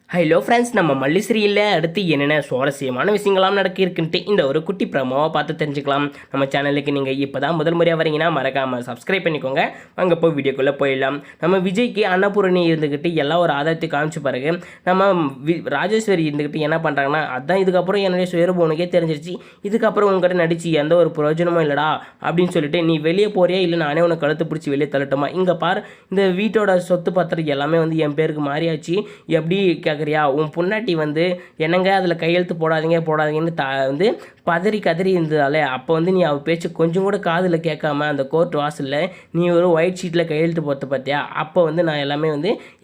Hello friends, நம்ம மல்லிஸ்ரீயில் அடுத்து என்னென்ன சுவாரஸ்யமான விஷயங்களாம் நடக்கிருக்குன்ட்டு இந்த ஒரு குட்டி ப்ரமோவை பார்த்து தெரிஞ்சுக்கலாம். நம்ம சேனலுக்கு நீங்கள் இப்போ தான் முதல் முறையாக வரீங்கன்னா மறக்காமல் சப்ஸ்கிரைப் பண்ணிக்கோங்க. அங்கே போய் வீடியோக்குள்ளே போயிடலாம். நம்ம விஜய்க்கு அன்னபூரணி இருந்துக்கிட்டு எல்லாம் ஒரு ஆதாரத்தை காமிச்ச பிறகு நம்ம ராஜேஸ்வரி இருந்துக்கிட்டு என்ன பண்ணுறாங்கன்னா, அதான் இதுக்கப்புறம் என்னுடைய சுயரூபம் தெரிஞ்சிருச்சு, இதுக்கப்புறம் உங்கள்கிட்ட நடிச்சு எந்த ஒரு பிரயோஜனமும் இல்லைடா அப்படின்னு சொல்லிட்டு நீ வெளியே போறியா இல்லை நானே உனக்கு கழுத்து பிடிச்சி வெளியே தள்ளட்டுமா, இங்கே பார் இந்த வீட்டோட சொத்து பத்திரம் எல்லாமே என் பேருக்கு மாறியாச்சு, எப்படி கேட்குறியா, உன் பொண்டாட்டி என்னங்க அதில் கையெழுத்து போடாதீங்கன்னு பதறி கதறி இருந்ததாலே அப்போ நீ அவள் பேச்சு கொஞ்சம் கூட காதில் கேட்காம அந்த கோர்ட் வாசலில் நீ ஒரு ஒயிட் ஷீட்டில் கையெழுத்து போட்ட பார்த்தியா, அப்போ நான் எல்லாமே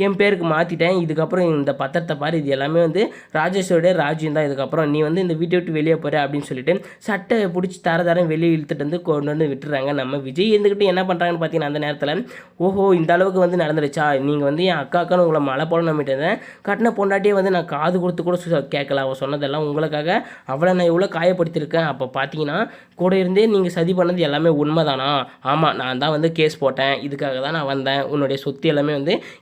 என் பேருக்கு மாற்றிட்டேன், இதுக்கப்புறம் இந்த பத்திரத்தை பாரு, இது எல்லாமே ராஜேஷோடைய ராஜ்யம் தான், இதுக்கப்புறம் நீ இந்த வீட்டை விட்டு வெளியே போகிற அப்படின்னு சொல்லிட்டு சட்டை பிடிச்சி தரம் வெளியே இழுத்துட்டு கொண்டு விட்டுறாங்க. நம்ம விஜய் இருந்துக்கிட்டு என்ன பண்ணுறாங்கன்னு பார்த்தீங்கன்னா, அந்த நேரத்தில் ஓஹோ இந்த அளவுக்கு நடந்துருச்சா, நீங்கள் என் அக்காக்கான்னு உங்களை மழை போல நம்பிட்டு இருந்தேன், கட்டின பொண்டாட்டியே நான் காது கொடுத்து கூட கேட்கல, அவள் சொன்னதெல்லாம் உங்களுக்காக அவளை நான் இவ்வளோ காயப்படுத்தியிருக்கேன், அப்போ பார்த்தீங்கன்னா கூட இருந்தே நீங்கள் சதி பண்ணது எல்லாமே உண்மைதானா, ஆமாம் நான் தான் கேஸ் போட்டேன், இதுக்காக தான் நான் வந்தேன், உன்னுடைய சொத்து எல்லாமே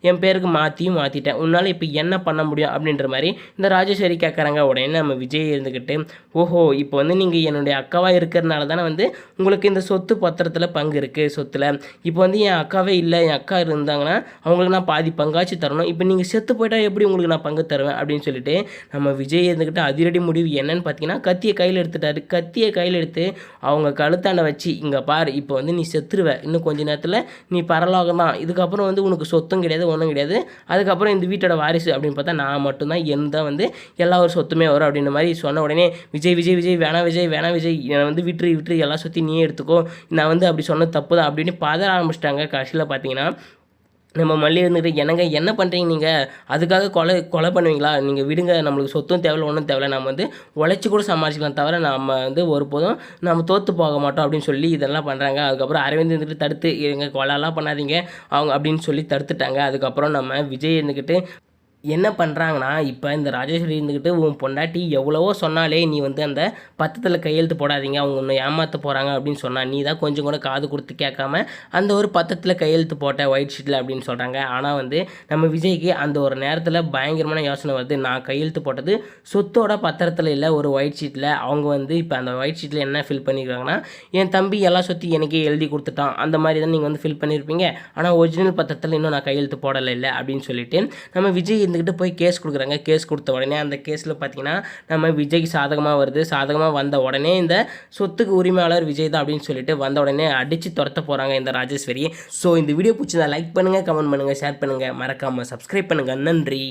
என் பேருக்கு மாற்றிட்டேன், உன்னால் இப்போ என்ன பண்ண முடியும் அப்படின்ற மாதிரி இந்த ராஜேஸ்வரி கேட்குறாங்க. உடனே நம்ம விஜய் இருந்துக்கிட்டு ஓஹோ இப்போ நீங்கள் என்னுடைய அக்காவாக இருக்கிறதுனால தானே உங்களுக்கு இந்த சொத்து பத்திரத்தில் பங்கு இருக்குது, சொத்தில் இப்போ என் அக்காவே இல்லை, என் அக்கா இருந்தாங்கன்னா அவங்களுக்கு நான் பாதி பங்காச்சு தரணும், இப்போ நீங்கள் செத்து போயிட்டால் எப்படி உங்களுக்கு நான் பங்கு தருவேன் அப்படின்னு சொல்லிட்டு நம்ம விஜய் இருந்துக்கிட்டு அதிரடி முடிவு என்னன்னு பார்த்தீங்கன்னா, கத்தியை கையில் எடுத்துட்டாரு. கத்தியை கையில் எடுத்து அவங்க கழுத்தாண்ட வச்சு, இங்கே பார் இப்போ நீ செத்துருவ, இன்னும் கொஞ்ச நேரத்தில் நீ பரலோகம் தான், இதுக்கப்புறம் உனக்கு சொத்தும் கிடையாது ஒன்றும் கிடையாது, அதுக்கப்புறம் இந்த வீட்டோட வாரிசு அப்படின்னு பார்த்தா நான் மட்டும்தான், எந்த எல்லா ஒரு சொத்துமே வரும் அப்படின்ற மாதிரி சொன்ன உடனே விஜய் விஜய் விஜய் வேணாம் விஜய் என்னை விட்டுரு எல்லா சொத்தையும் நீயே எடுத்துக்கோ, நான் அப்படி சொன்னது தப்பு தான் அப்படின்னு பதற ஆரம்பிச்சிட்டாங்க. கடைசியில் பார்த்தீங்கன்னா நம்ம மல்லி இருந்துக்கிட்டு என்ன பண்ணுறீங்க நீங்கள், அதுக்காக கொலை பண்ணுவீங்களா, நீங்கள் விடுங்க, நம்மளுக்கு சொத்தும் தேவையில்ல ஒன்றும் தேவையில்ல, நம்ம உழைச்சி கூட சமாளிச்சிக்கலாம், தவிர நம்ம ஒருபோதும் நம்ம தோற்று போக மாட்டோம் அப்படின்னு சொல்லி இதெல்லாம் பண்ணுறாங்க. அதுக்கப்புறம் அரவிந்த் இருந்துட்டு தடுத்து எங்கள் கொலைலாம் பண்ணாதீங்க அவங்க அப்படின்னு சொல்லி தடுத்துட்டாங்க. அதுக்கப்புறம் நம்ம விஜய் இருந்துக்கிட்டு என்ன பண்ணுறாங்கன்னா, இப்போ இந்த ராஜேஸ்வரி இருந்துக்கிட்டு உன் பொண்டாட்டி எவ்வளவோ சொன்னாலே நீ அந்த பத்திரத்தில் கையெழுத்து போடாதீங்க, அவங்க ஒன்று ஏமாற்ற போகிறாங்க அப்படின்னு சொன்னால் நீ தான் கொஞ்சம் கூட காது கொடுத்து கேட்காம அந்த ஒரு பத்திரத்தில் கையெழுத்து போட்ட ஒயிட் ஷீட்டில் அப்படின்னு சொல்கிறாங்க. ஆனால் நம்ம விஜய்க்கு அந்த ஒரு நேரத்தில் பயங்கரமான யோசனை வருது, நான் கையெழுத்து போட்டது சொத்தோட பத்திரத்தில் இல்லை ஒரு ஒயிட் ஷீட்டில், அவங்க இப்போ அந்த ஒயிட் ஷீட்டில் என்ன ஃபில் பண்ணியிருக்காங்கன்னா, என் தம்பி எல்லா சொத்து எனக்கே எழுதி கொடுத்துட்டான், அந்த மாதிரி தான் நீங்கள் ஃபில் பண்ணியிருப்பீங்க, ஆனால் ஒரிஜினல் பத்திரத்தில் இன்னும் நான் கையெழுத்து போடலை இல்லை அப்படின்னு சொல்லிட்டு நம்ம விஜய் இருந்துக்கிட்டு போய் கேஸ் கொடுக்குறாங்க. கேஸ் கொடுத்த உடனே அந்த கேஸில் பார்த்தீங்கன்னா நம்ம விஜய்க்கு சாதகமாக வருது. சாதகமாக வந்த உடனே இந்த சொத்துக்கு உரிமையாளர் விஜய் தான் அப்படின்னு சொல்லிட்டு வந்த உடனே அடித்து துரத்த போகிறாங்க இந்த ராஜேஸ்வரி. ஸோ இந்த வீடியோ பிடிச்சதா லைக் பண்ணுங்கள், கமெண்ட் பண்ணுங்கள், ஷேர் பண்ணுங்கள், மறக்காமல் சப்ஸ்கிரைப் பண்ணுங்கள். நன்றி.